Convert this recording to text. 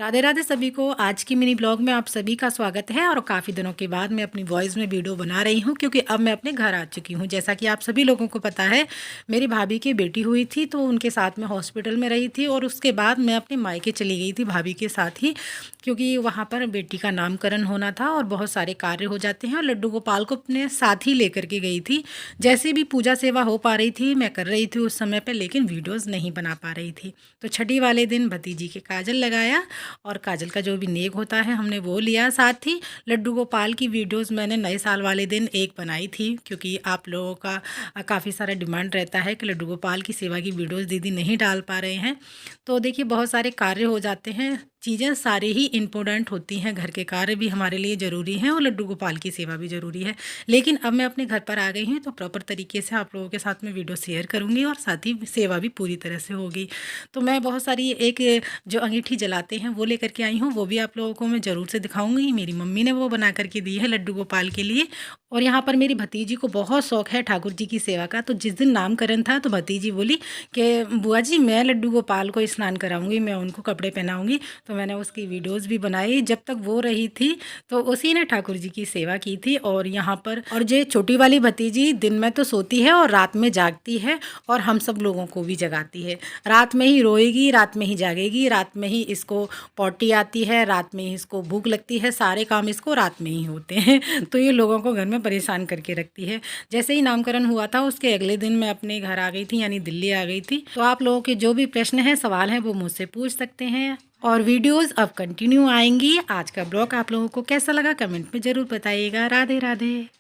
राधे राधे सभी को। आज की मिनी ब्लॉग में आप सभी का स्वागत है। और काफ़ी दिनों के बाद मैं अपनी वॉइस में वीडियो बना रही हूँ क्योंकि अब मैं अपने घर आ चुकी हूँ। जैसा कि आप सभी लोगों को पता है, मेरी भाभी की बेटी हुई थी तो उनके साथ मैं हॉस्पिटल में रही थी और उसके बाद मैं अपने मायके चली गई थी भाभी के साथ ही, क्योंकि वहाँ पर बेटी का नामकरण होना था और बहुत सारे कार्य हो जाते हैं। और लड्डू गोपाल को अपने साथ ही लेकर के गई थी। जैसे भी पूजा सेवा हो पा रही थी मैं कर रही थी उस समय पर, लेकिन वीडियोज़ नहीं बना पा रही थी। तो छठी वाले दिन भतीजी के काजल लगाया और काजल का जो भी नेक होता है हमने वो लिया। साथ ही लड्डू गोपाल की वीडियोस मैंने नए साल वाले दिन एक बनाई थी, क्योंकि आप लोगों का काफ़ी सारा डिमांड रहता है कि लड्डू गोपाल की सेवा की वीडियोस दीदी नहीं डाल पा रहे हैं। तो देखिए बहुत सारे कार्य हो जाते हैं, चीज़ें सारी ही इम्पोर्टेंट होती हैं, घर के कार्य भी हमारे लिए ज़रूरी हैं और लड्डू गोपाल की सेवा भी ज़रूरी है। लेकिन अब मैं अपने घर पर आ गई हूँ तो प्रॉपर तरीके से आप लोगों के साथ में वीडियो शेयर करूँगी और साथ ही सेवा भी पूरी तरह से होगी। तो मैं बहुत सारी एक जो अंगीठी जलाते हैं वो लेकर के आई हूँ, वो भी आप लोगों को मैं ज़रूर से दिखाऊंगी। मेरी मम्मी ने वो बना करके दी है लड्डू गोपाल के लिए। और यहाँ पर मेरी भतीजी को बहुत शौक है ठाकुर जी की सेवा का। तो जिस दिन नामकरण था तो भतीजी बोली कि बुआ जी मैं लड्डू गोपाल को स्नान कराऊंगी, मैं उनको कपड़े पहनाऊंगी। तो मैंने उसकी वीडियोस भी बनाई। जब तक वो रही थी तो उसी ने ठाकुर जी की सेवा की थी। और यहाँ पर और जो छोटी वाली भतीजी दिन में तो सोती है और रात में जागती है और हम सब लोगों को भी जगाती है। रात में ही रोएगी, रात में ही जागेगी, रात में ही इसको पॉटी आती है, रात में ही इसको भूख लगती है, सारे काम इसको रात में ही होते हैं। तो ये लोगों को घर में परेशान करके रखती है। जैसे ही नामकरण हुआ था उसके अगले दिन मैं अपने घर आ गई थी, यानी दिल्ली आ गई थी। तो आप लोगों के जो भी प्रश्न हैं, सवाल हैं, वो मुझसे पूछ सकते हैं और वीडियोस अब कंटिन्यू आएंगी। आज का ब्लॉग आप लोगों को कैसा लगा कमेंट में ज़रूर बताइएगा। राधे राधे।